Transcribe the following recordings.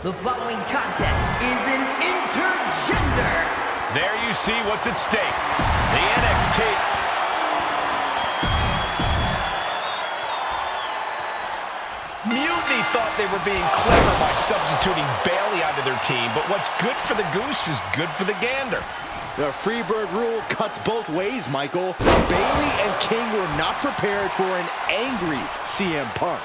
The following contest is an intergender. There you see what's at stake. The NXT. Mutiny thought they were being clever by substituting Bayley onto their team, but what's good for the goose is good for the gander. The Freebird rule cuts both ways, Michael. Bayley and King were not prepared for an angry CM Punk.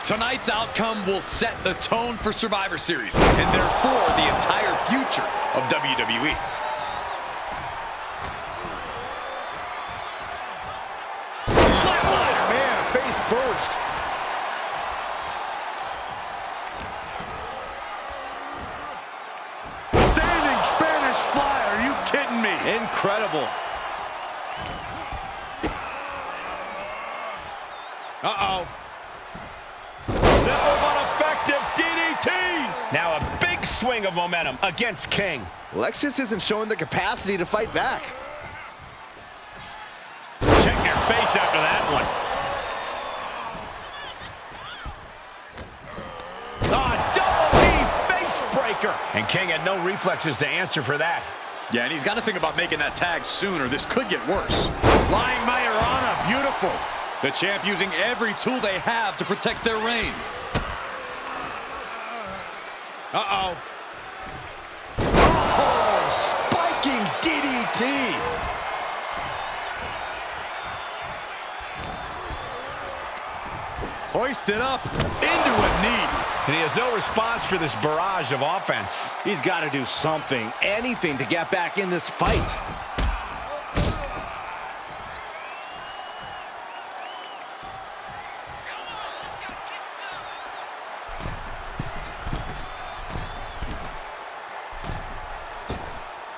Tonight's outcome will set the tone for Survivor Series, and therefore the entire future of WWE. Flatliner, man, face first. Standing Spanish fly, are you kidding me? Incredible. Uh-oh. Simple but effective DDT. Now a big swing of momentum against King. Lexus isn't showing the capacity to fight back. Check your face after that one. Double knee face breaker. And King had no reflexes to answer for that. Yeah, and he's got to think about making that tag soon, or this could get worse. Flying Majorana, beautiful. The champ using every tool they have to protect their reign. Uh-oh. Oh, spiking DDT. Hoisted up into a knee. And he has no response for this barrage of offense. He's got to do something, anything to get back in this fight.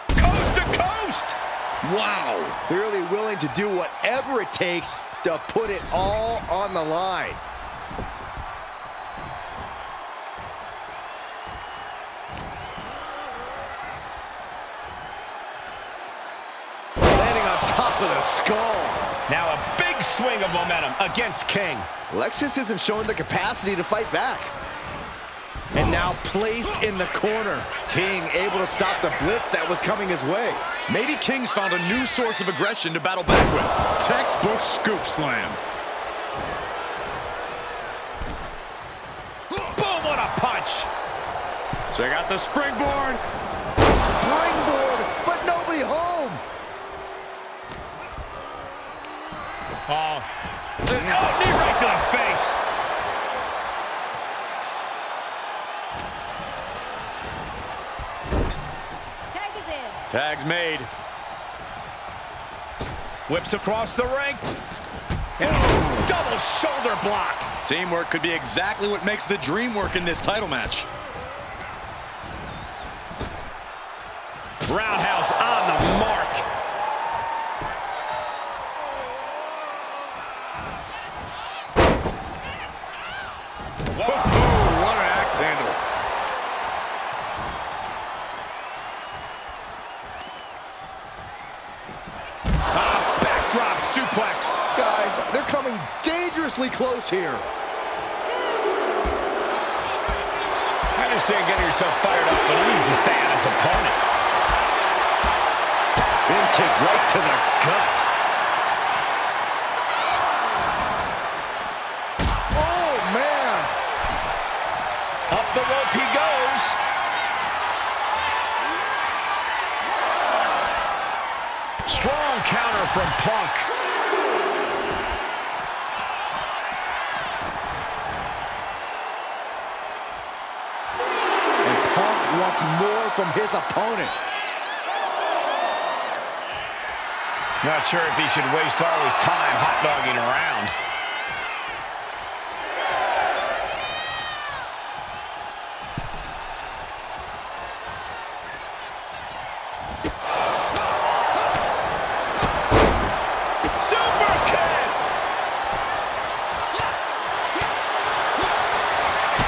Coast to coast! Wow, clearly willing to do whatever it takes to put it all on the line. Landing on top of the skull. Now a big swing of momentum against King. Lexus isn't showing the capacity to fight back. And now placed in the corner. King able to stop the blitz that was coming his way. Maybe King's found a new source of aggression to battle back with. Textbook scoop slam. Boom, what a punch! Check out the springboard. Springboard, but nobody home. Oh, knee right to the face. Tag is in. Tag's made. Whips across the ring. And double shoulder block. Teamwork could be exactly what makes the dream work in this title match. Roundhouse on the mark. Whoa, what an axe handle. Backdrop suplex. Guys, they're coming dangerously close here. I understand getting yourself fired up, but he needs to stay on his opponent. Big kick right to the gut. Oh, man. Up the rope he goes. Strong counter from Punk. And Punk wants more from his opponent. Not sure if he should waste all his time hot-dogging around. Super kick!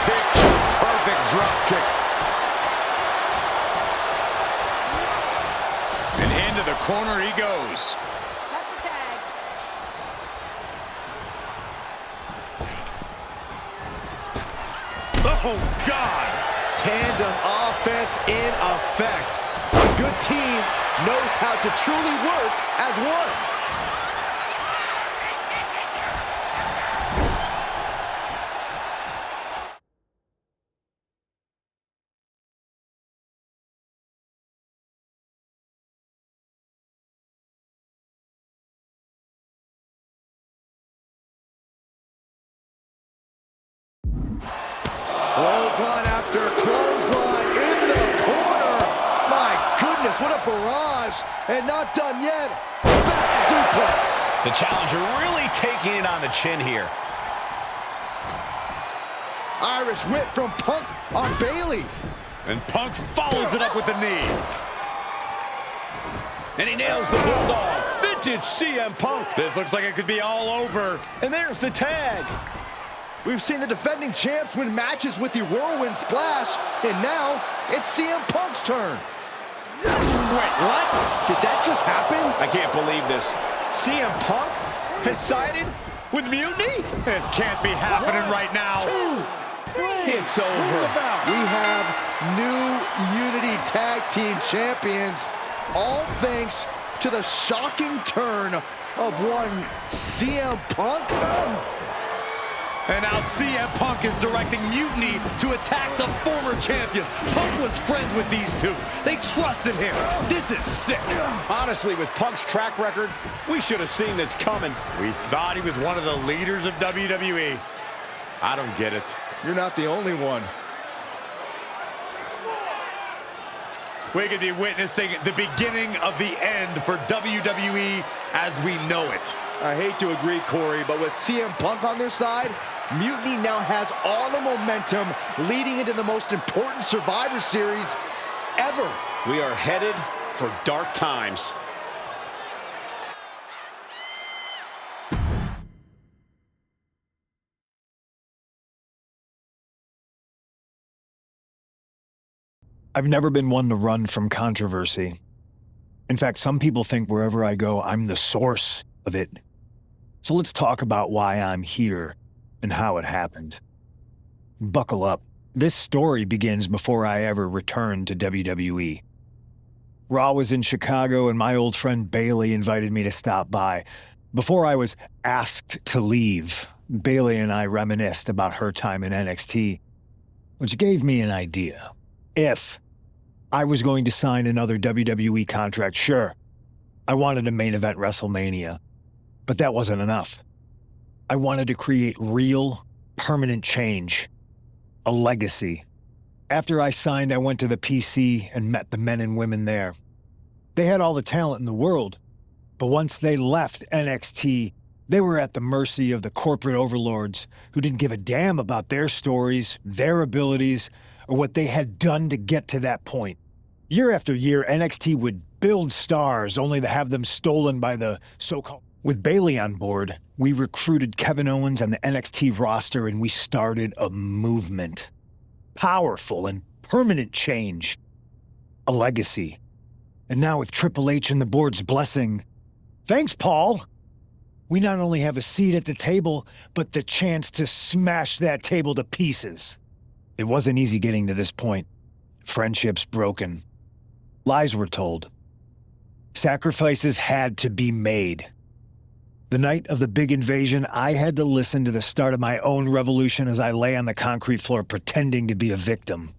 Picture-perfect drop kick. And into the corner he goes. That's the tag. Oh, God! Tandem offense in effect. A good team knows how to truly work as one. Clothesline after clothesline in the corner. My goodness, what a barrage. And not done yet. Back suplex. The challenger really taking it on the chin here. Irish whip from Punk on Bailey. And Punk follows it up with the knee. And he nails the bulldog. Vintage CM Punk. This looks like it could be all over. And there's the tag. We've seen the defending champs win matches with the whirlwind splash, and now it's CM Punk's turn. Wait, what? Did that just happen? I can't believe this. CM Punk has sided with Mutiny? This can't be happening right now. It's over. We have new Unity Tag Team Champions, all thanks to the shocking turn of one CM Punk. And now CM Punk is directing Mutiny to attack the former champions. Punk was friends with these two. They trusted him. This is sick. Honestly, with Punk's track record, we should have seen this coming. We thought he was one of the leaders of WWE. I don't get it. You're not the only one. We could be witnessing the beginning of the end for WWE as we know it. I hate to agree, Corey, but with CM Punk on their side, Mutiny now has all the momentum leading into the most important Survivor Series ever. We are headed for dark times. I've never been one to run from controversy. In fact, some people think wherever I go, I'm the source of it. So let's talk about why I'm here and how it happened. Buckle up. This story begins before I ever returned to WWE. Raw was in Chicago and my old friend Bailey invited me to stop by. Before I was asked to leave, Bailey and I reminisced about her time in NXT, which gave me an idea. If I was going to sign another WWE contract, sure, I wanted a main event WrestleMania, but that wasn't enough. I wanted to create real, permanent change, a legacy. After I signed, I went to the PC and met the men and women there. They had all the talent in the world, but once they left NXT, they were at the mercy of the corporate overlords who didn't give a damn about their stories, their abilities, or what they had done to get to that point. Year after year, NXT would build stars only to have them stolen by the so-called... With Bailey on board, we recruited Kevin Owens and the NXT roster and we started a movement. Powerful and permanent change. A legacy. And now with Triple H and the board's blessing, thanks, Paul! We not only have a seat at the table, but the chance to smash that table to pieces. It wasn't easy getting to this point. Friendships broken. Lies were told. Sacrifices had to be made. The night of the big invasion, I had to listen to the start of my own revolution as I lay on the concrete floor pretending to be a victim.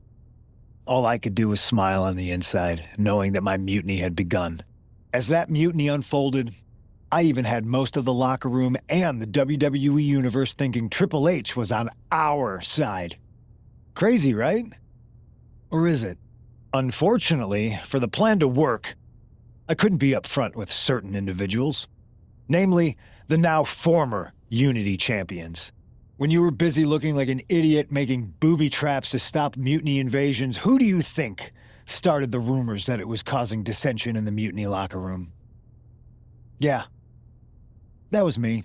All I could do was smile on the inside, knowing that my mutiny had begun. As that mutiny unfolded, I even had most of the locker room and the WWE Universe thinking Triple H was on our side. Crazy, right? Or is it? Unfortunately, for the plan to work, I couldn't be upfront with certain individuals. Namely, the now former Unity champions. When you were busy looking like an idiot making booby traps to stop mutiny invasions, who do you think started the rumors that it was causing dissension in the mutiny locker room? Yeah, that was me.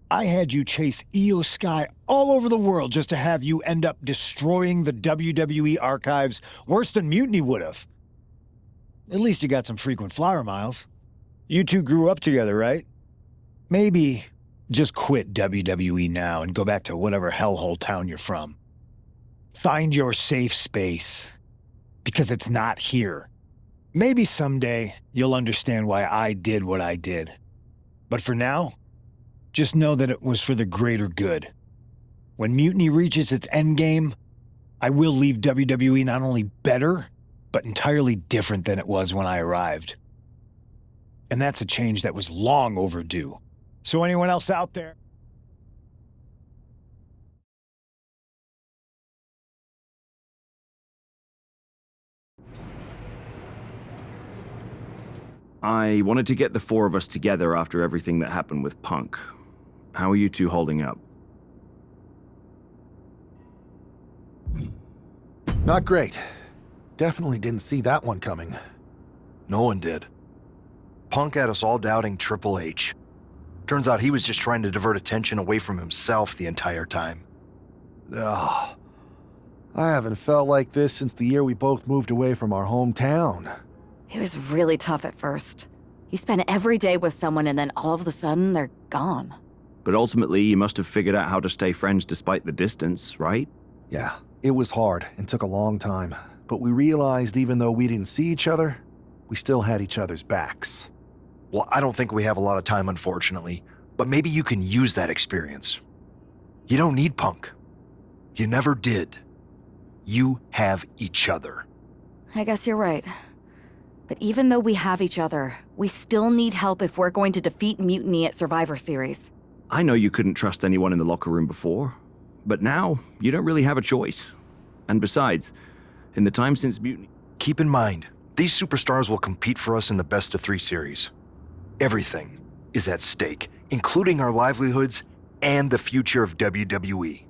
I had you chase Io Sky all over the world just to have you end up destroying the WWE archives worse than Mutiny would have. At least you got some frequent flyer miles. You two grew up together, right? Maybe just quit WWE now and go back to whatever hellhole town you're from. Find your safe space, because it's not here. Maybe someday you'll understand why I did what I did. But for now, just know that it was for the greater good. When Mutiny reaches its endgame, I will leave WWE not only better, but entirely different than it was when I arrived. And that's a change that was long overdue. So anyone else out there? I wanted to get the four of us together after everything that happened with Punk. How are you two holding up? Not great. Definitely didn't see that one coming. No one did. Punk had us all doubting Triple H. Turns out he was just trying to divert attention away from himself the entire time. Ugh. I haven't felt like this since the year we both moved away from our hometown. It was really tough at first. You spend every day with someone and then all of a sudden they're gone. But ultimately, you must have figured out how to stay friends despite the distance, right? Yeah, it was hard and took a long time. But we realized even though we didn't see each other, we still had each other's backs. Well, I don't think we have a lot of time, unfortunately. But maybe you can use that experience. You don't need Punk. You never did. You have each other. I guess you're right. But even though we have each other, we still need help if we're going to defeat Mutiny at Survivor Series. I know you couldn't trust anyone in the locker room before, but now you don't really have a choice. And besides, in the time since Mutiny... Keep in mind, these superstars will compete for us in the best-of-3 series. Everything is at stake, including our livelihoods and the future of WWE.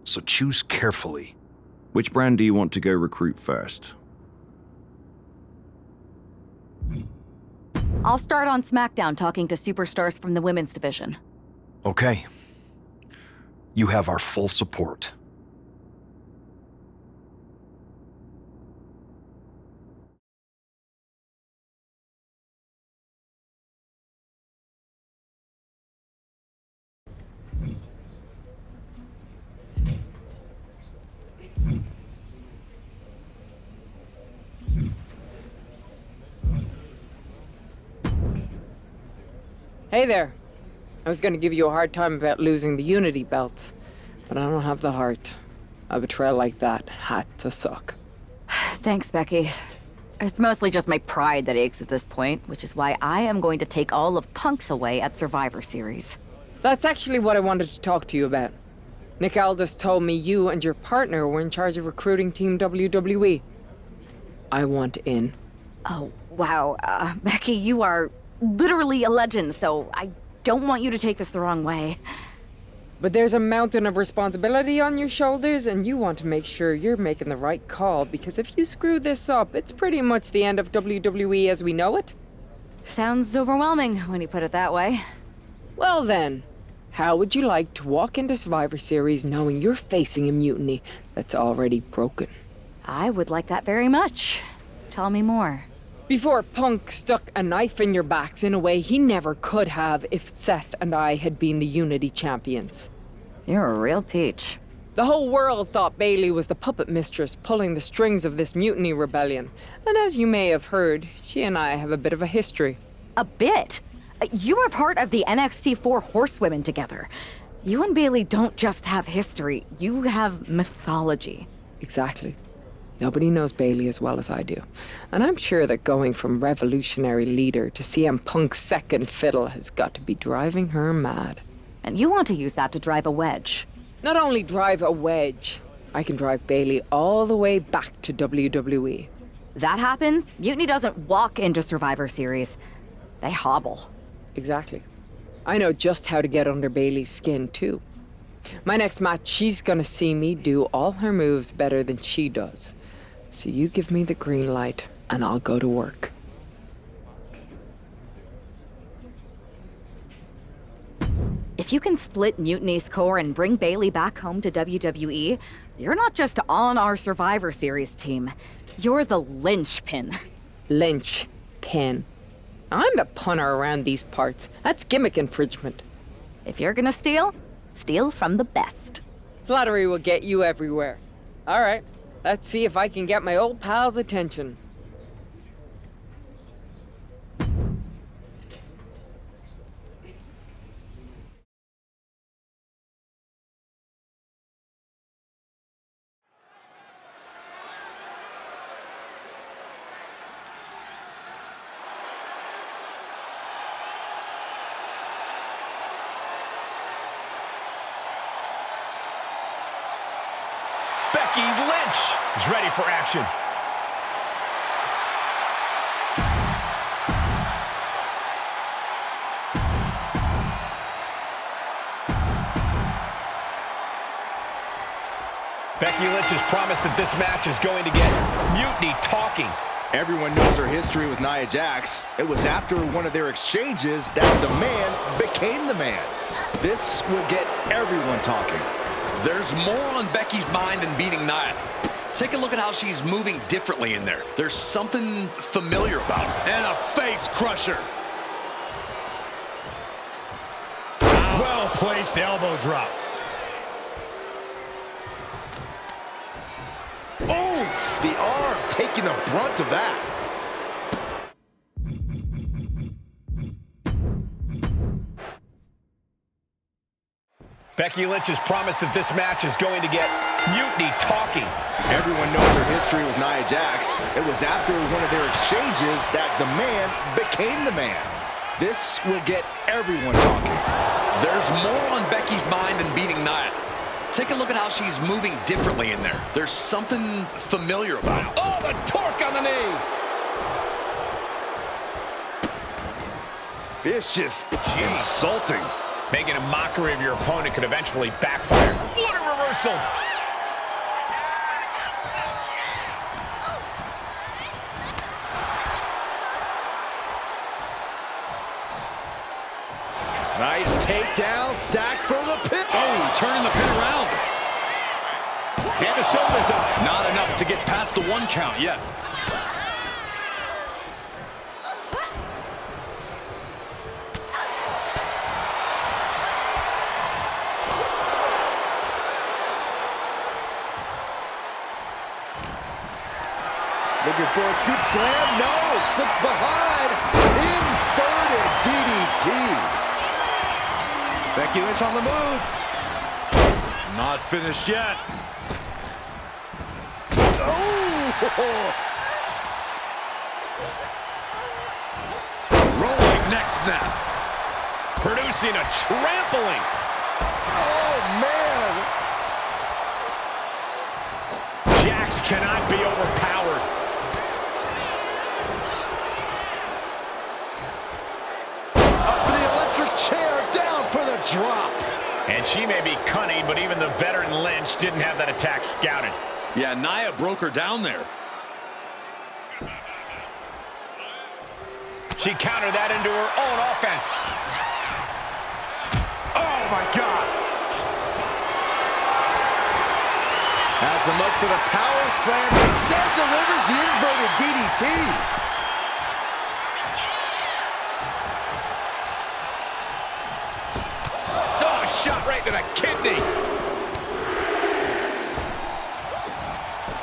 So choose carefully. Which brand do you want to go recruit first? I'll start on SmackDown talking to superstars from the women's division. Okay. You have our full support. Hey there. I was gonna give you a hard time about losing the Unity belt, but I don't have the heart. A betrayal like that had to suck. Thanks, Becky. It's mostly just my pride that aches at this point, which is why I am going to take all of Punk's away at Survivor Series. That's actually what I wanted to talk to you about. Nick Aldis told me you and your partner were in charge of recruiting Team WWE. I want in. Oh, wow. Becky, you are literally a legend, so I don't want you to take this the wrong way. But there's a mountain of responsibility on your shoulders, and you want to make sure you're making the right call, because if you screw this up, it's pretty much the end of WWE as we know it. Sounds overwhelming when you put it that way. Well then, how would you like to walk into Survivor Series knowing you're facing a mutiny that's already broken? I would like that very much. Tell me more. Before Punk stuck a knife in your backs in a way he never could have if Seth and I had been the Unity champions. You're a real peach. The whole world thought Bayley was the puppet mistress pulling the strings of this mutiny rebellion. And as you may have heard, she and I have a bit of a history. A bit? You were part of the NXT 4 Horsewomen together. You and Bayley don't just have history, you have mythology. Exactly. Nobody knows Bayley as well as I do. And I'm sure that going from revolutionary leader to CM Punk's second fiddle has got to be driving her mad. And you want to use that to drive a wedge. Not only drive a wedge, I can drive Bayley all the way back to WWE. That happens, Mutiny doesn't walk into Survivor Series. They hobble. Exactly. I know just how to get under Bayley's skin, too. My next match, she's gonna see me do all her moves better than she does. So you give me the green light, and I'll go to work. If you can split Mutiny's core and bring Bayley back home to WWE, you're not just on our Survivor Series team. You're the linchpin. Linchpin. I'm the punter around these parts. That's gimmick infringement. If you're gonna steal, steal from the best. Flattery will get you everywhere. All right, let's see if I can get my old pal's attention. Becky Lynch is ready for action. Becky Lynch has promised that this match is going to get mutiny talking. Everyone knows her history with Nia Jax. It was after one of their exchanges that the man became the man. This will get everyone talking. There's more on Becky's mind than beating Nia. Take a look at how she's moving differently in there. There's something familiar about her. And a face crusher. Well-placed elbow drop. Oh, the arm taking the brunt of that. Becky Lynch has promised that this match is going to get mutiny talking. Everyone knows her history with Nia Jax. It was after one of their exchanges that the man became the man. This will get everyone talking. There's more on Becky's mind than beating Nia. Take a look at how she's moving differently in there. There's something familiar about her. Oh, the torque on the knee. Vicious, insulting. Making a mockery of your opponent could eventually backfire. What a reversal! Nice takedown, stacked for the pin. Oh, turning the pin around. And the shoulders up. Not enough to get past the 1 count yet. Looking for a scoop slam. No, slips behind. Inverted DDT. Becky Lynch on the move. Not finished yet. Oh! Rolling neck snap. Producing a trampling. Oh, man. Jax cannot be overpowered. Up for the electric chair, down for the drop. And she may be cunning, but even the veteran Lynch didn't have that attack scouted. Yeah, Nia broke her down there. She countered that into her own offense. Oh, my God. Has him up for the power slam. Instead delivers the inverted DDT. Oh, shot right to the kidney.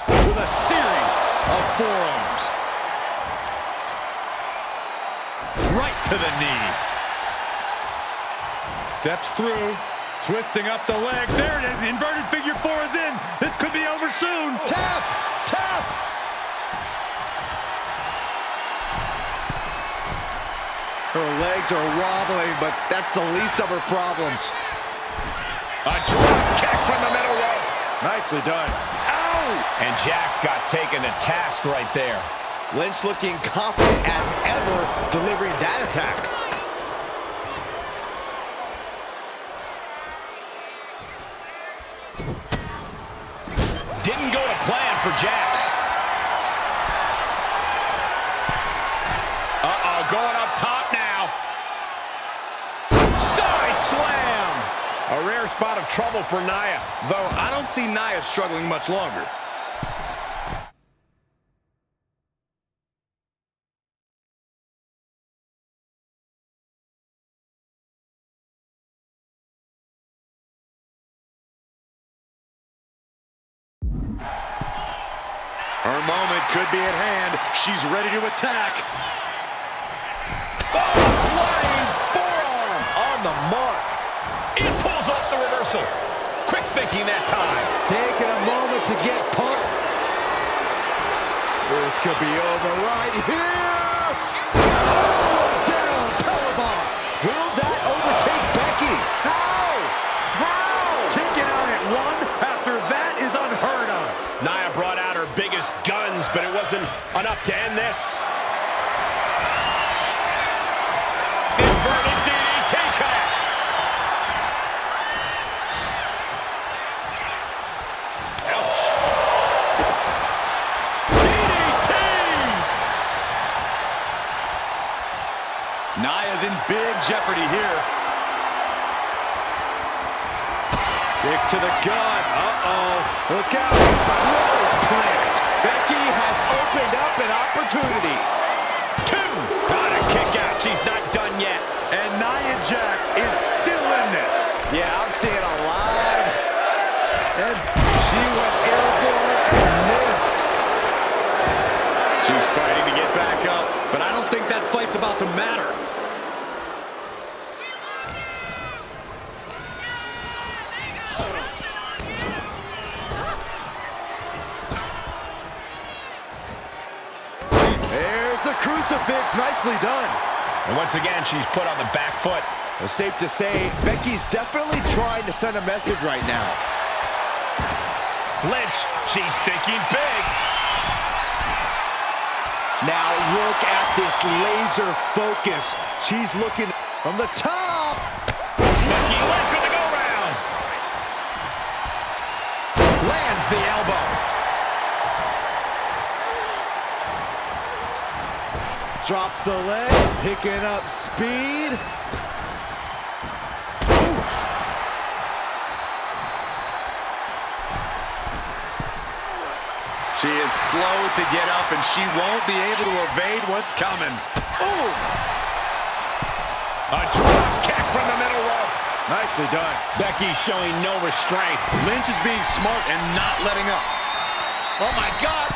With a series of forearms. Right to the knee. Steps through. Twisting up the leg. There it is. The inverted figure 4 is in. This could be over soon. Tap! Tap! Her legs are wobbling, but that's the least of her problems. A drop kick from the middle rope. Nicely done. Ow! And Jax got taken to task right there. Lynch looking confident as ever, delivering that attack. Didn't go to plan for Jax. Uh-oh, going up top now. Side slam. A rare spot of trouble for Nia. Though I don't see Nia struggling much longer. Her moment could be at hand. She's ready to attack. Oh, flying forearm on the mark. It pulls off the reversal. Quick thinking that time. Taking a moment to get pumped. This could be over right here. All the way down, powerbomb. Will that overtake Becky? How? Kicking out at one after that is unheard of. Nia brought out her biggest guns, but it wasn't enough to end this. Inverted DDT connects. Ouch. DDT! Nia's in big jeopardy here. Kick to the gut. Uh-oh. Look out. Rose plant. Becky has opened up an opportunity. 2. Got a kick out. She's not done yet. And Nia Jax is still in this. Yeah, I'm seeing a lot of... And she went airborne and missed. She's fighting to get back up, but I don't think that fight's about to matter. There's the crucifix. Nicely done. And once again, she's put on the back foot. Well, safe to say, Becky's definitely trying to send a message right now. Lynch, she's thinking big. Now look at this laser focus. She's looking from the top. Becky Lynch with the go-round. Lands the elbow. Drops the leg, picking up speed. Oof. She is slow to get up, and she won't be able to evade what's coming. Ooh. A drop kick from the middle rope. Nicely done. Becky showing no restraint. Lynch is being smart and not letting up. Oh, my God.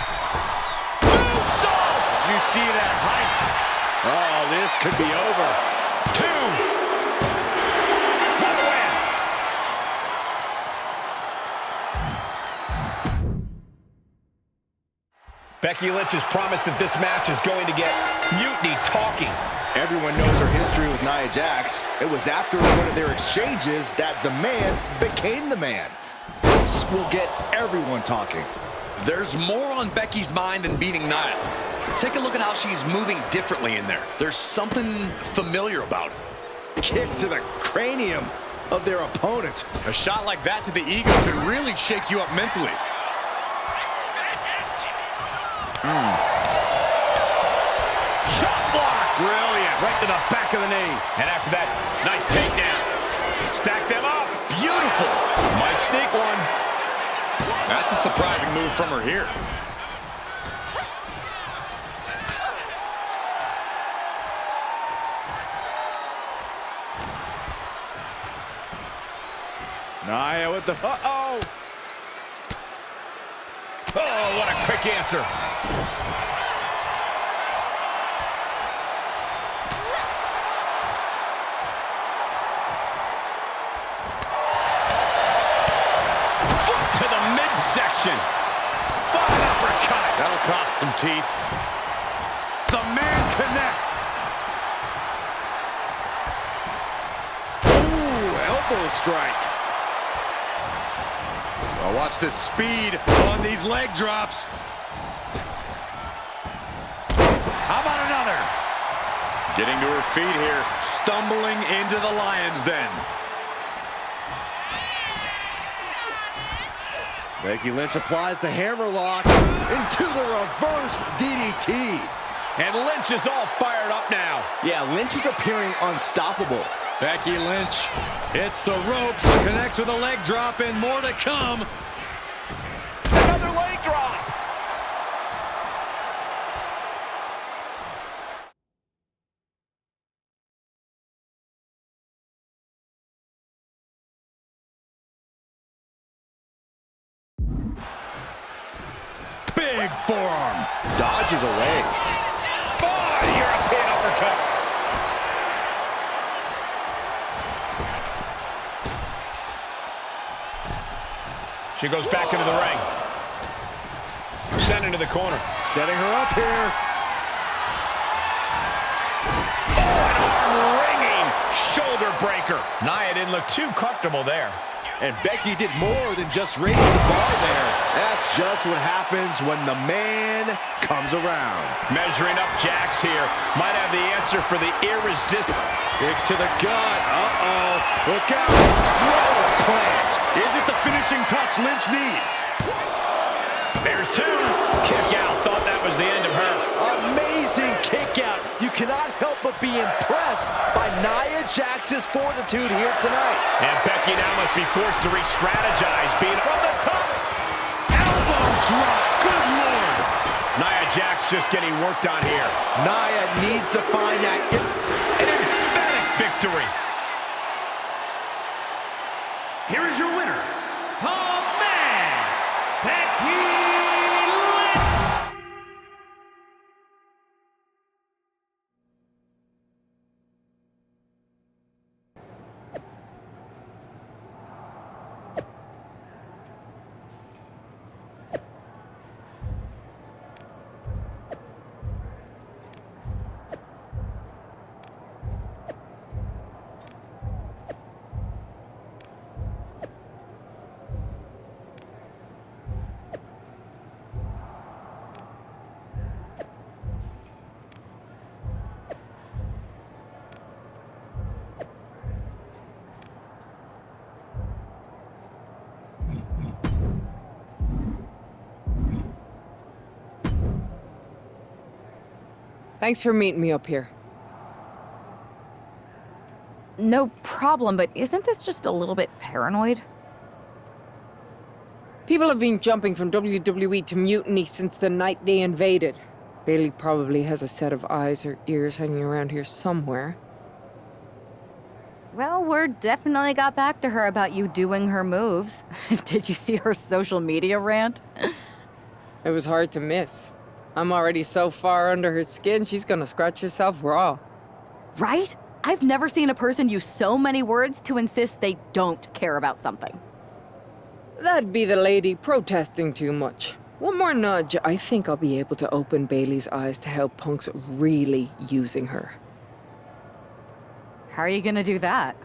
Moonsault! You see that height? Oh, this could be over. 2. What a win. Becky Lynch has promised that this match is going to get Mutiny talking. Everyone knows her history with Nia Jax. It was after one of their exchanges that the man became the man. This will get everyone talking. There's more on Becky's mind than beating Nia. Take a look at how she's moving differently in there. There's something familiar about it. Kicks to the cranium of their opponent. A shot like that to the ego could really shake you up mentally. Shot block. Brilliant. Right to the back of the knee. And after that, nice takedown. Stack them up. Beautiful. Might sneak one. That's a surprising move from her here. Nia with the... Uh-oh! Oh, what a quick answer. Foot to the midsection. An uppercut. That'll cost some teeth. The man connects. Ooh, elbow strike. Well, watch the speed on these leg drops. How about another? Getting to her feet here, stumbling into the lion's den. Becky Lynch applies the hammerlock into the reverse DDT. And Lynch is all fired up now. Yeah, Lynch is appearing unstoppable. Becky Lynch hits the ropes, connects with a leg drop, and more to come. Another leg drop. Big big forearm. Dodges away. Oh, European uppercut. She goes back into the ring. Sent into the corner. Setting her up here. Ringing shoulder breaker. Nia didn't look too comfortable there. And Becky did more than just raise the bar there. That's just what happens when the man comes around. Measuring up Jax here. Might have the answer for the irresistible. Kick to the gut. Uh-oh. Look out. Rose plant. Is it the finishing touch Lynch needs? There's two. Kick out. Thought that was the end of her. Amazing kick out. You cannot help but be impressed by Nia Jax's fortitude here tonight. And Becky now must be forced to re-strategize, being from the top. Elbow drop. Good Lord. Nia Jax just getting worked on here. Nia needs to find that An emphatic victory. Here is your winner, the man, Becky Lynch. Thanks for meeting me up here. No problem, but isn't this just a little bit paranoid? People have been jumping from WWE to Mutiny since the night they invaded. Bailey probably has a set of eyes or ears hanging around here somewhere. Well, word definitely got back to her about you doing her moves. Did you see her social media rant? It was hard to miss. I'm already so far under her skin, she's gonna scratch herself raw. Right? I've never seen a person use so many words to insist they don't care about something. That'd be the lady protesting too much. One more nudge, I think I'll be able to open Bailey's eyes to how Punk's really using her. How are you gonna do that?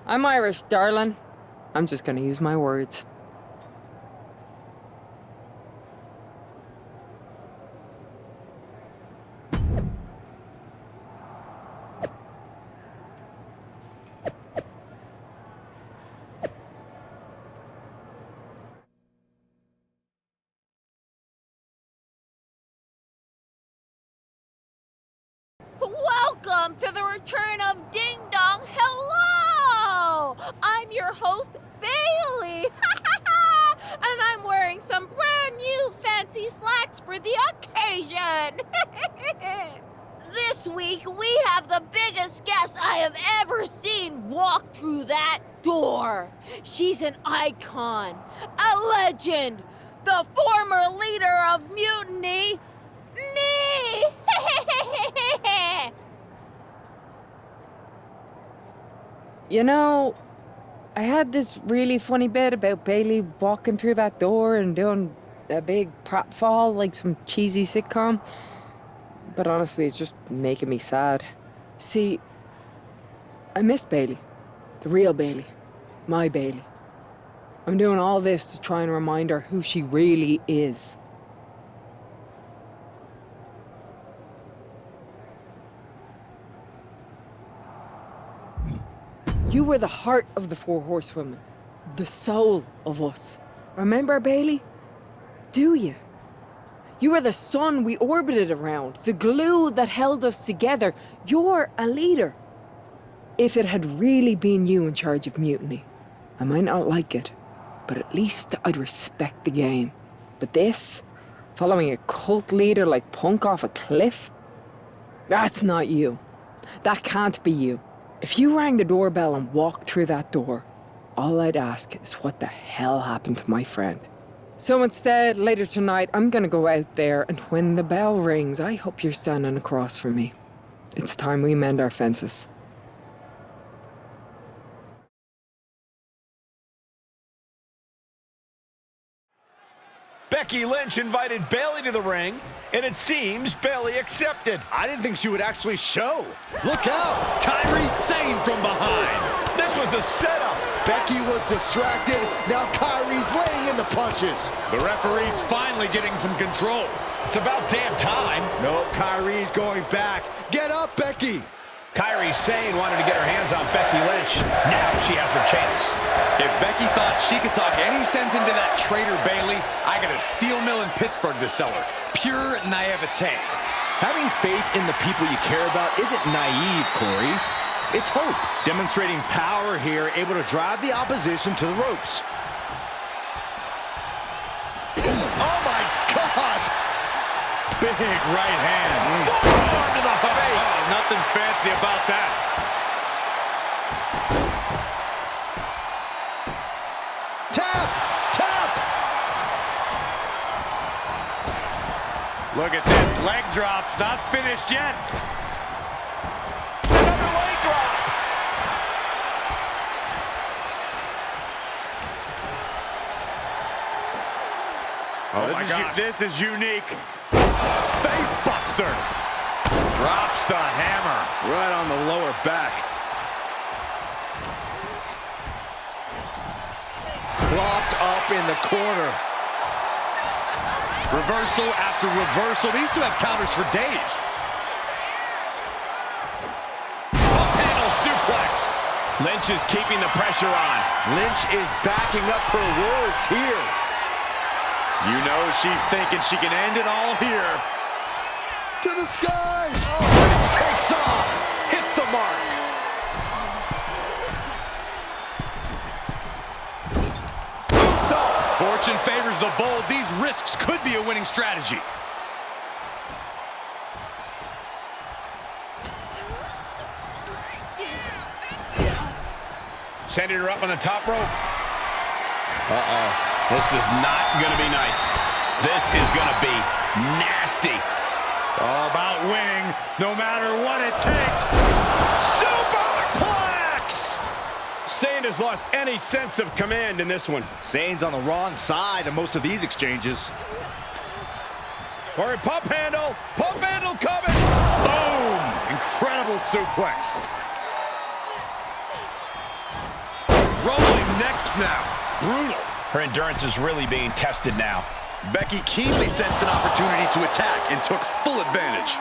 I'm Irish, darling. I'm just gonna use my words. Welcome to the return of Ding Dong. Hello! I'm your host, Bailey. And I'm wearing some brand new fancy slacks for the occasion. This week, we have the biggest guest I have ever seen walk through that door. She's an icon, a legend, the former leader of Mutiny, me! You know, I had this really funny bit about Bailey walking through that door and doing a big pratfall like some cheesy sitcom. But honestly, it's just making me sad. See, I miss Bailey. The real Bailey. My Bailey. I'm doing all this to try and remind her who she really is. You were the heart of the Four Horsewomen. The soul of us. Remember, Bailey? Do you? You were the sun we orbited around, the glue that held us together. You're a leader. If it had really been you in charge of Mutiny, I might not like it, but at least I'd respect the game. But this, following a cult leader like Punk off a cliff, that's not you. That can't be you. If you rang the doorbell and walked through that door, all I'd ask is what the hell happened to my friend. So instead, later tonight, I'm gonna go out there, and when the bell rings, I hope you're standing across from me. It's time we mend our fences. Becky Lynch invited Bayley to the ring, and it seems Bayley accepted. I didn't think she would actually show. Look out! Kairi Sane from behind. This was a setup. Becky was distracted. Now Kairi's laying in the punches. The referee's finally getting some control. It's about damn time. No, Kairi's going back. Get up, Becky. Kairi Sane wanted to get her hands on Becky Lynch. Now she has her chance. If Becky thought she could talk any sense into that traitor Bayley, I got a steel mill in Pittsburgh to sell her. Pure naivete. Having faith in the people you care about isn't naive, Corey. It's hope. Demonstrating power here, able to drive the opposition to the ropes. Oh my gosh! Big right hand. Forearm to the face. Oh, nothing fancy about that. Tap! Tap! Look at this. Leg drops. Not finished yet. Another leg drop. Oh, my gosh. This is unique. Face buster. Drops the hammer. Right on the lower back. Propped up in the corner. Reversal after reversal. These two have counters for days. Up handle suplex. Lynch is keeping the pressure on. Lynch is backing up her words here. You know she's thinking she can end it all here. To the sky! Oh, Lynch takes off! Hits the mark! Boots up! Fortune favors the bold. These risks could be a winning strategy. Sending her up on the top rope. This is not going to be nice. This is going to be nasty. It's all about winning, no matter what it takes. Superplex! Sane has lost any sense of command in this one. Sane's on the wrong side of most of these exchanges. Or a pump handle coming. Boom! Incredible suplex. Rolling neck snap. Brutal. Her endurance is really being tested now. Becky keenly sensed an opportunity to attack and took full advantage.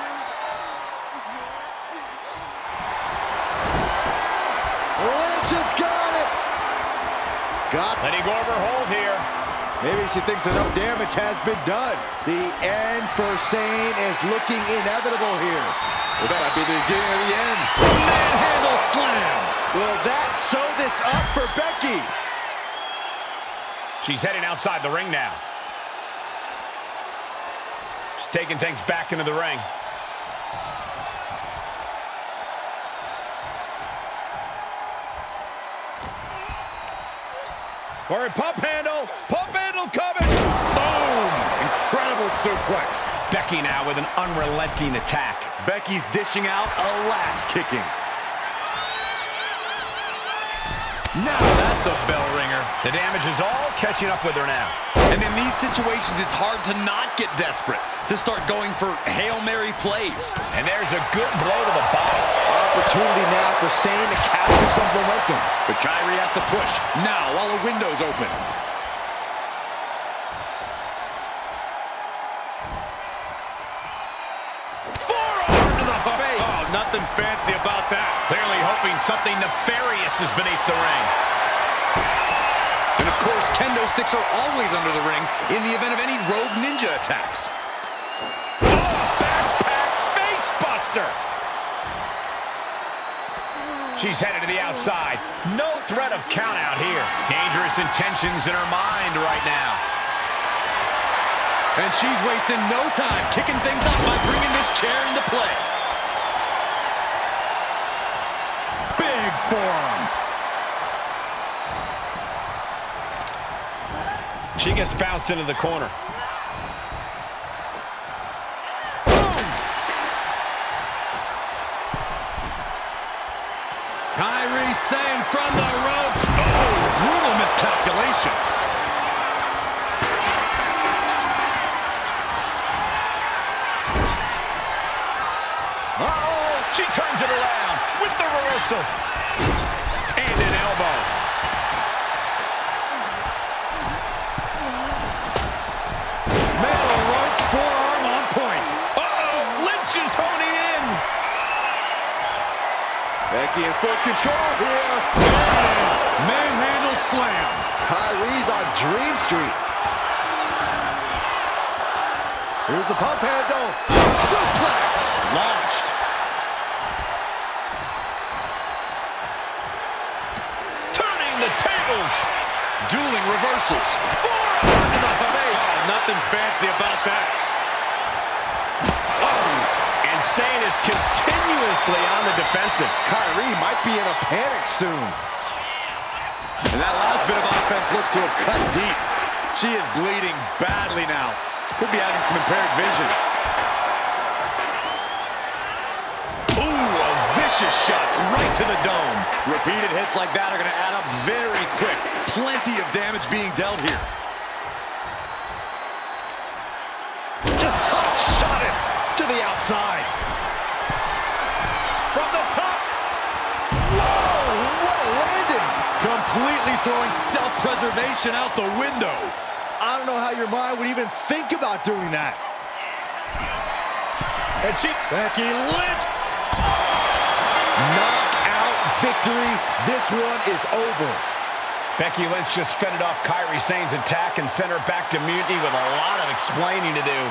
Lynch has got it! Letting go of her hold here. Maybe she thinks enough damage has been done. The end for Sane is looking inevitable here. This might be the beginning of the end. Manhandle slam! Will that sew this up for Becky? She's heading outside the ring now. She's taking things back into the ring. Or a pump handle coming. Boom! Incredible suplex. Becky now with an unrelenting attack. Becky's dishing out a last kicking. Now that's a bell ringer. The damage is all catching up with her now. And in these situations, it's hard to not get desperate, to start going for Hail Mary plays. And there's a good blow to the body. Opportunity now for Sane to capture some momentum. But Kairi has to push now while the window's open. Forearm to the face. Oh, nothing fancy about that. Clearly hoping something nefarious is beneath the ring. And of course, kendo sticks are always under the ring in the event of any rogue ninja attacks. Backpack face buster. She's headed to the outside. No threat of count out here. Dangerous intentions in her mind right now. And she's wasting no time kicking things up by bringing this chair into play. Big forearm. She gets bounced into the corner. Kairi Sane from the ropes. Oh, brutal miscalculation. Uh-oh, she turns it around with the reversal. And an elbow. Middle rope forearm on point. Uh-oh, Lynch is honing in. Becky in full control here. There it is. Manhandle slam. Kyrie's on Dream Street. Here's the pump handle. Suplex. Launched. Turning the tables. Dueling reversals. Forearm to the face. Oh, nothing fancy about that. Oh, and Sane is continuously on the defensive. Kyrie might be in a panic soon. And that last bit of offense looks to have cut deep. She is bleeding badly now. Could be having some impaired vision. Ooh, a vicious shot right to the dome. Repeated hits like that are going to add up very quick. Plenty of damage being dealt here. Just hot shot it to the outside. From the top. Whoa, what a landing. Completely throwing self-preservation out the window. I don't know how your mind would even think about doing that. And Becky Lynch. Knockout victory. This one is over. Becky Lynch just fended off Kairi Sane's attack and sent her back to mutiny with a lot of explaining to do.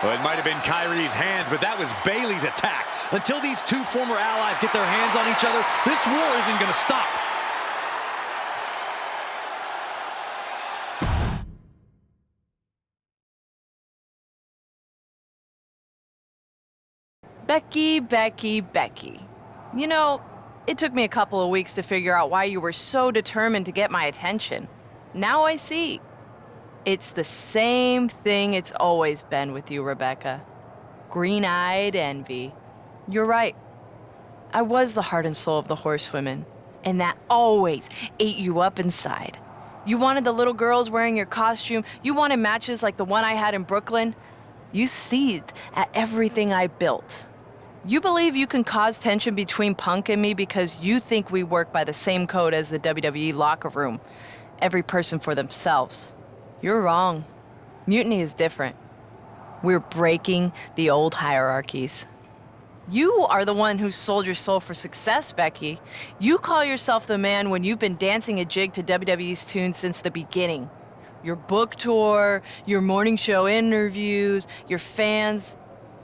Well, it might have been Kairi's hands, but that was Bayley's attack. Until these two former allies get their hands on each other, this war isn't going to stop. Becky, Becky, Becky. You know, it took me a couple of weeks to figure out why you were so determined to get my attention. Now I see. It's the same thing it's always been with you, Rebecca. Green-eyed envy. You're right. I was the heart and soul of the Horsewomen, and that always ate you up inside. You wanted the little girls wearing your costume. You wanted matches like the one I had in Brooklyn. You seethed at everything I built. You believe you can cause tension between Punk and me because you think we work by the same code as the WWE locker room. Every person for themselves. You're wrong. Mutiny is different. We're breaking the old hierarchies. You are the one who sold your soul for success, Becky. You call yourself the man when you've been dancing a jig to WWE's tune since the beginning. Your book tour, your morning show interviews, your fans,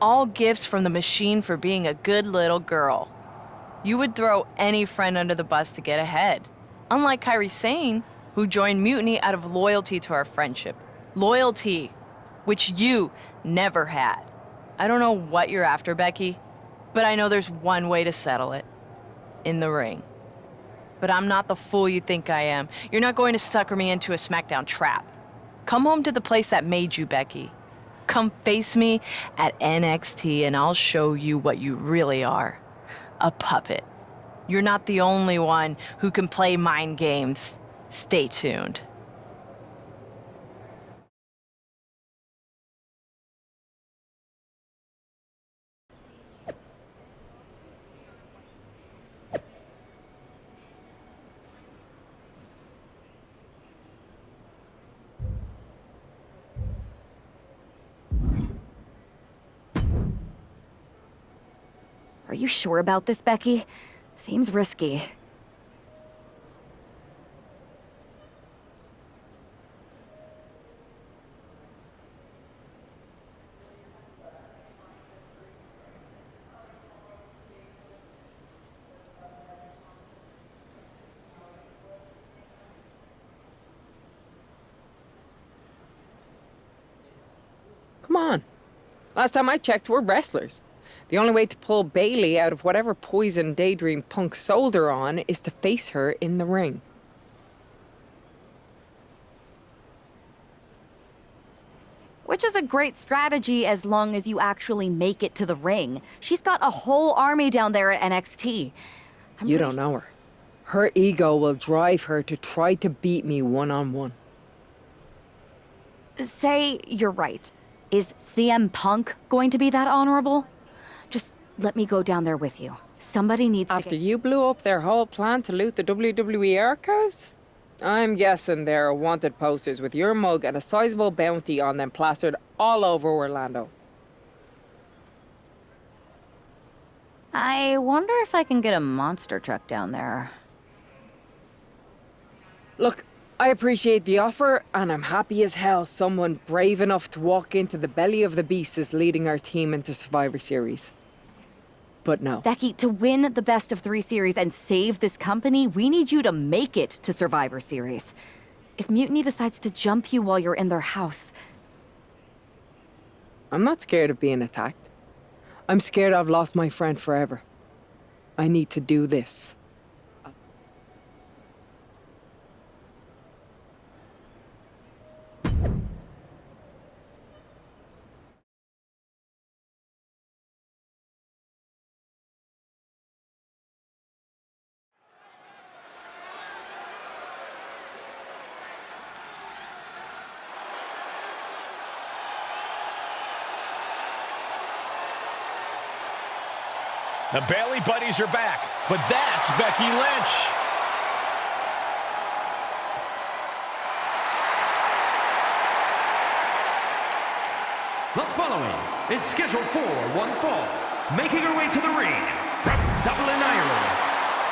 all gifts from the machine for being a good little girl. You would throw any friend under the bus to get ahead. Unlike Kairi Sane, who joined Mutiny out of loyalty to our friendship. Loyalty, which you never had. I don't know what you're after, Becky, but I know there's one way to settle it. In the ring. But I'm not the fool you think I am. You're not going to sucker me into a SmackDown trap. Come home to the place that made you, Becky. Come face me at NXT and I'll show you what you really are. A puppet. You're not the only one who can play mind games. Stay tuned. Are you sure about this, Becky? Seems risky. Come on. Last time I checked, we're wrestlers. The only way to pull Bayley out of whatever poison daydream Punk sold her on is to face her in the ring. Which is a great strategy as long as you actually make it to the ring. She's got a whole army down there at NXT. You don't know her. Her ego will drive her to try to beat me one-on-one. Say you're right. Is CM Punk going to be that honorable? Just let me go down there with you. Somebody needs to After you blew up their whole plan to loot the WWE archives? I'm guessing there are wanted posters with your mug and a sizable bounty on them plastered all over Orlando. I wonder if I can get a monster truck down there. Look, I appreciate the offer, and I'm happy as hell someone brave enough to walk into the belly of the beast is leading our team into Survivor Series. But no. Becky, to win the best of 3 series and save this company, we need you to make it to Survivor Series. If Mutiny decides to jump you while you're in their house... I'm not scared of being attacked. I'm scared I've lost my friend forever. I need to do this. The Bayley buddies are back, but that's Becky Lynch. The following is scheduled for one fall, making her way to the ring from Dublin, Ireland,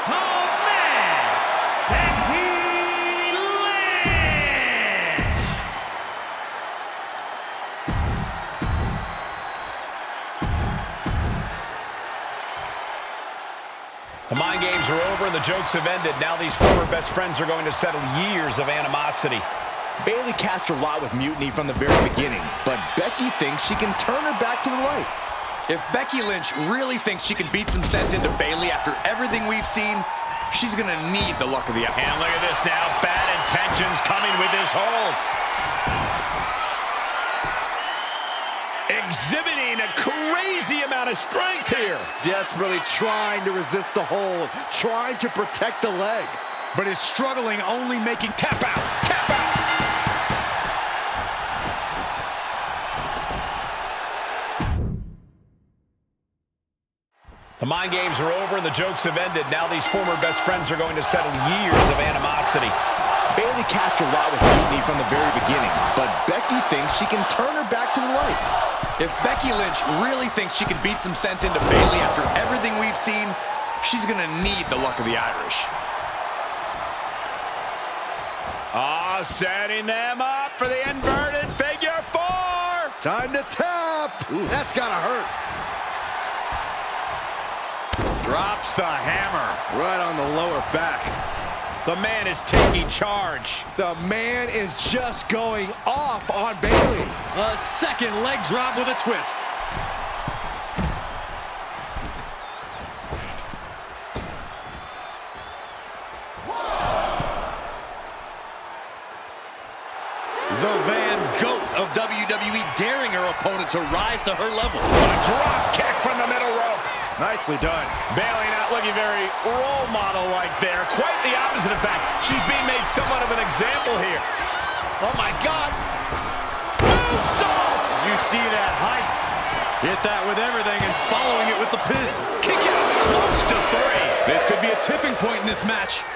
the man, Becky Lynch! The mind games are over and the jokes have ended. Now these former best friends are going to settle years of animosity. Bayley cast her lot with Mutiny from the very beginning, but Becky thinks she can turn her back to the light. If Becky Lynch really thinks she can beat some sense into Bayley after everything we've seen, she's gonna need the luck of the hour. And look at this now, bad intentions coming with this hold. Exhibiting a crazy amount of strength here. Desperately trying to resist the hold, trying to protect the leg. But is struggling, only making tap out, tap out. The mind games are over and the jokes have ended. Now these former best friends are going to settle years of animosity. Bayley cast her lot with Mutiny from the very beginning, but Becky thinks she can turn her back to the light. If Becky Lynch really thinks she can beat some sense into Bayley after everything we've seen, she's gonna need the luck of the Irish. Setting them up for the inverted figure 4. Time to tap. Ooh, that's gotta hurt. Drops the hammer. Right on the lower back. The man is taking charge. The man is just going off on Bayley. A second leg drop with a twist. The Van Goat of WWE daring her opponent to rise to her level. A drop kick from the middle rope. Nicely done. Bayley not looking very role model-like there. Quite the opposite, in fact. She's being made somewhat of an example here. Oh, my God. Moonsault! You see that height. Hit that with everything and following it with the pin. Kick out close to 3. This could be a tipping point in this match.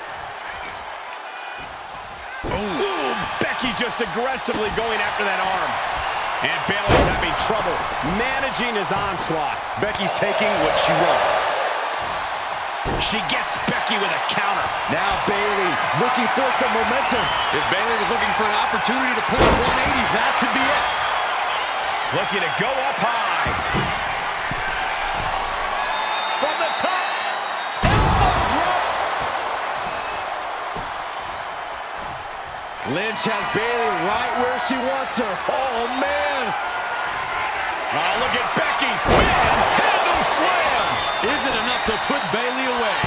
Ooh, Becky just aggressively going after that arm. And Bayley's having trouble managing his onslaught. Becky's taking what she wants. She gets Becky with a counter. Now Bayley looking for some momentum. If Bayley was looking for an opportunity to pull a 180, that could be it. Looking to go up high. From the top. Elbow drop. Lynch has Bayley right where she wants her. Oh, man. Oh, look at Becky. Handle slam. Is it enough to put Bayley away?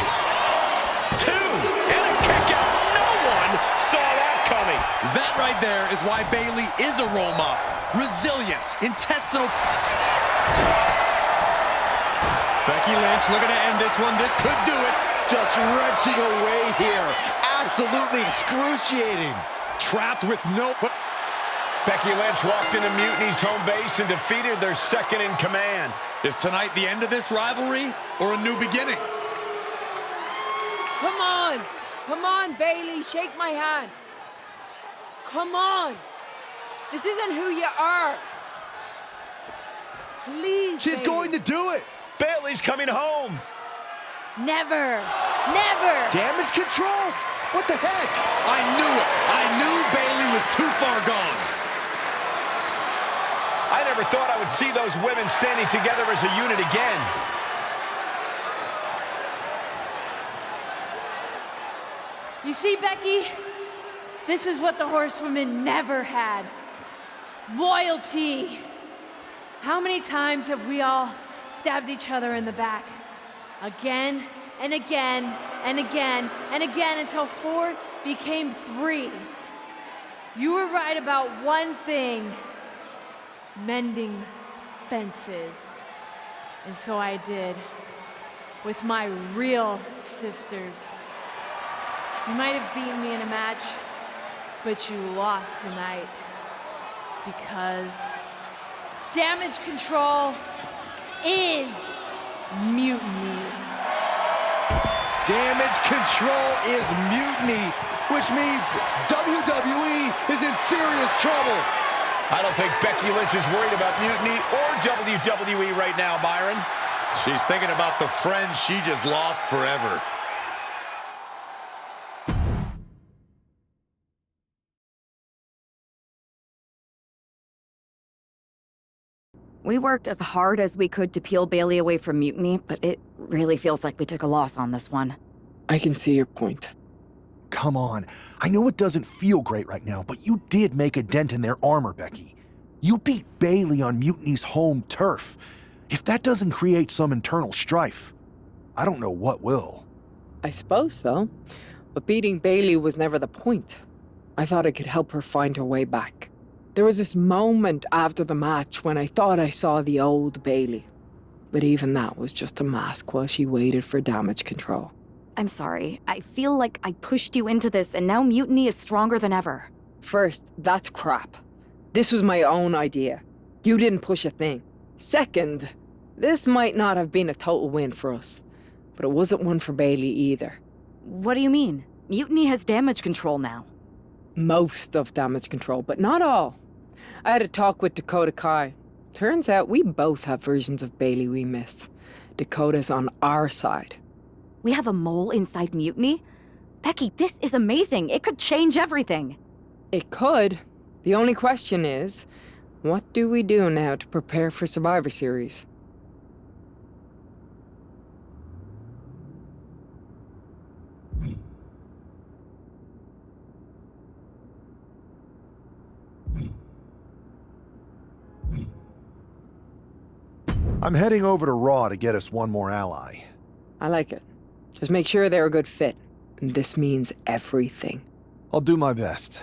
2 and a kick out. No one saw that coming. That right there is why Bayley is a role model. resilience, intestinal... Becky Lynch looking to end this one. This could do it. Just wrenching away here. Absolutely excruciating. Trapped with no... Becky Lynch walked into Mutiny's home base and defeated their second in command. Is tonight the end of this rivalry or a new beginning? Come on! Come on, Bailey, shake my hand. Come on! This isn't who you are. Please, She's Bailey. going to do it. Bailey's coming home. Never! Never! Damage control? What the heck? I knew it. I knew Bailey was too far gone. I never thought I would see those women standing together as a unit again. You see, Becky? This is what the horsewomen never had. Loyalty. How many times have we all stabbed each other in the back? Again and again and again and again until 4 became 3. You were right about one thing. Mending fences. And so I did. With my real sisters. You might have beaten me in a match, but you lost tonight. Because damage control is mutiny. Damage control is mutiny, which means WWE is in serious trouble. I don't think Becky Lynch is worried about mutiny or WWE right now, Byron. She's thinking about the friends she just lost forever. We worked as hard as we could to peel Bailey away from mutiny, but it really feels like we took a loss on this one. I can see your point. Come on. I know it doesn't feel great right now, but you did make a dent in their armor, Becky. You beat Bailey on Mutiny's home turf. If that doesn't create some internal strife, I don't know what will. I suppose so, but beating Bailey was never the point. I thought I could help her find her way back. There was this moment after the match when I thought I saw the old Bailey. But even that was just a mask while she waited for damage control. I'm sorry. I feel like I pushed you into this and now mutiny is stronger than ever. First, that's crap. This was my own idea. You didn't push a thing. Second, this might not have been a total win for us, but it wasn't one for Bailey either. What do you mean? Mutiny has damage control now. Most of damage control, but not all. I had a talk with Dakota Kai. Turns out we both have versions of Bailey we miss. Dakota's on our side. We have a mole inside mutiny? Becky, this is amazing. It could change everything. It could. The only question is, what do we do now to prepare for Survivor Series? I'm heading over to Raw to get us one more ally. I like it. Just make sure they're a good fit. And this means everything. I'll do my best.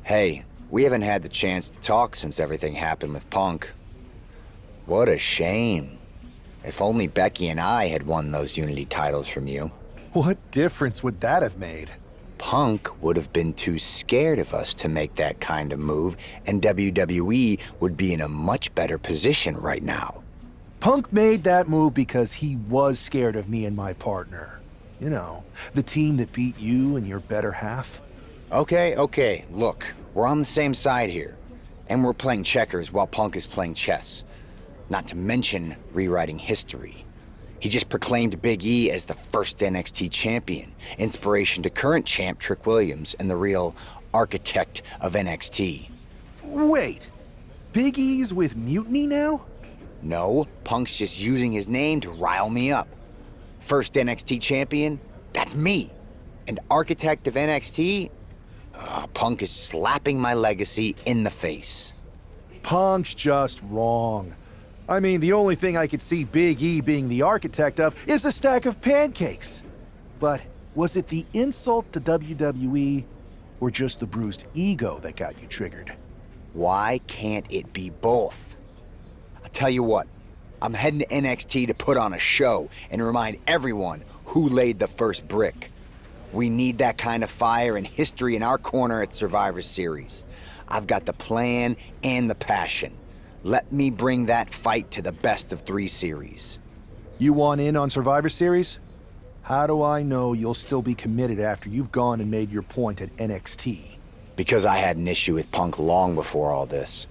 Hey, we haven't had the chance to talk since everything happened with Punk. What a shame. If only Becky and I had won those Unity titles from you. What difference would that have made? Punk would have been too scared of us to make that kind of move, and WWE would be in a much better position right now. Punk made that move because he was scared of me and my partner. You know, the team that beat you and your better half. Okay, look, we're on the same side here. And we're playing checkers while Punk is playing chess. Not to mention rewriting history. He just proclaimed Big E as the first NXT champion, inspiration to current champ Trick Williams and the real architect of NXT. Wait, Big E's with Mutiny now? No, Punk's just using his name to rile me up. First NXT champion? That's me. And architect of NXT? Punk is slapping my legacy in the face. Punk's just wrong. I mean, the only thing I could see Big E being the architect of is a stack of pancakes. But was it the insult to WWE or just the bruised ego that got you triggered? Why can't it be both? I'll tell you what, I'm heading to NXT to put on a show and remind everyone who laid the first brick. We need that kind of fire and history in our corner at Survivor Series. I've got the plan and the passion. Let me bring that fight to the best of 3 series. You want in on Survivor Series? How do I know you'll still be committed after you've gone and made your point at NXT? Because I had an issue with Punk long before all this.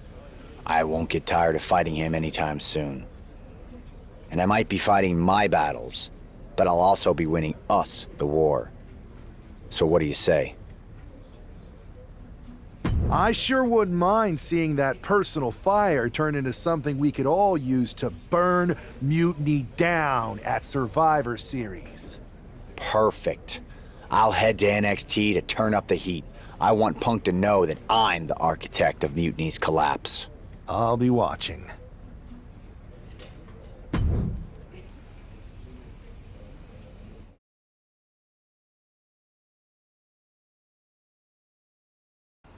I won't get tired of fighting him anytime soon. And I might be fighting my battles, but I'll also be winning us the war. So what do you say? I sure wouldn't mind seeing that personal fire turn into something we could all use to burn Mutiny down at Survivor Series. Perfect. I'll head to NXT to turn up the heat. I want Punk to know that I'm the architect of Mutiny's collapse. I'll be watching.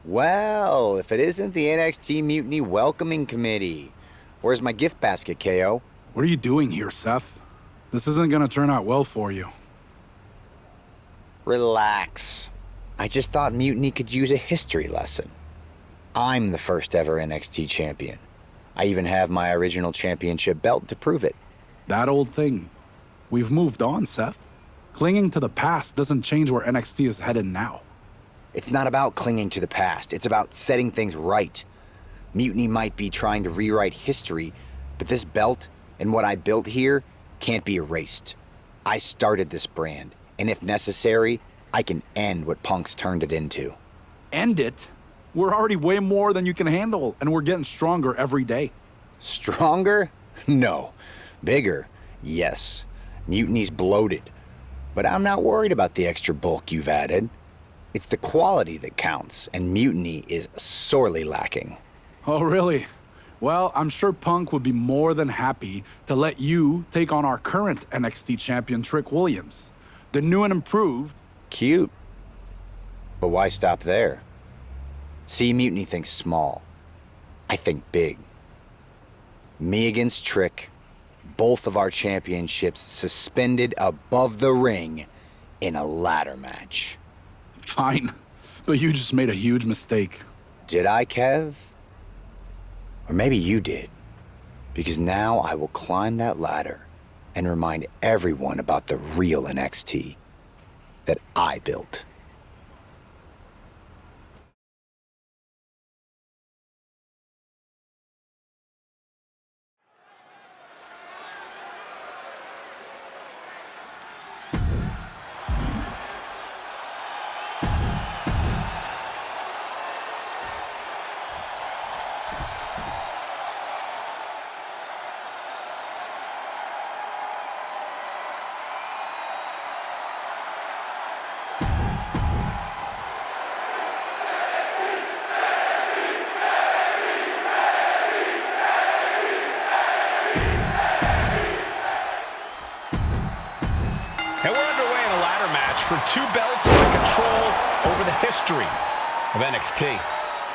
Well, if it isn't the NXT Mutiny Welcoming Committee. Where's my gift basket, KO? What are you doing here, Seth? This isn't gonna turn out well for you. Relax. I just thought Mutiny could use a history lesson. I'm the first ever NXT champion. I even have my original championship belt to prove it. That old thing. We've moved on, Seth. Clinging to the past doesn't change where NXT is headed now. It's not about clinging to the past. It's about setting things right. Mutiny might be trying to rewrite history, but this belt and what I built here can't be erased. I started this brand, and if necessary, I can end what Punk's turned it into. End it? We're already way more than you can handle, and we're getting stronger every day. Stronger? No. Bigger? Yes. Mutiny's bloated. But I'm not worried about the extra bulk you've added. It's the quality that counts, and Mutiny is sorely lacking. Oh, really? Well, I'm sure Punk would be more than happy to let you take on our current NXT champion, Trick Williams. The new and improved. Cute. But why stop there? See, Mutiny thinks small. I think big. Me against Trick, both of our championships suspended above the ring in a ladder match. Fine, but you just made a huge mistake. Did I, Kev? Or maybe you did. Because now I will climb that ladder and remind everyone about the real NXT that I built. And we're underway in a ladder match for 2 belts and control over the history of NXT.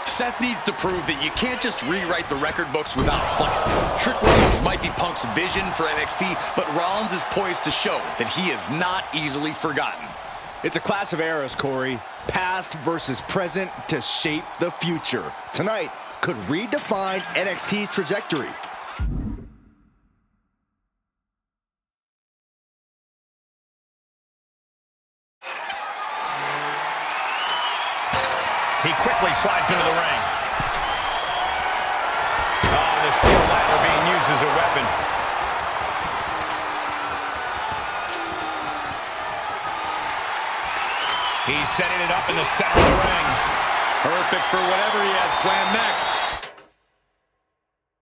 Seth needs to prove that you can't just rewrite the record books without fighting. Trick Williams might be Punk's vision for NXT, but Rollins is poised to show that he is not easily forgotten. It's a clash of eras, Corey. Past versus present to shape the future. Tonight could redefine NXT's trajectory. He quickly slides into the ring. Oh, the steel ladder being used as a weapon. He's setting it up in the center of the ring. Perfect for whatever he has planned next.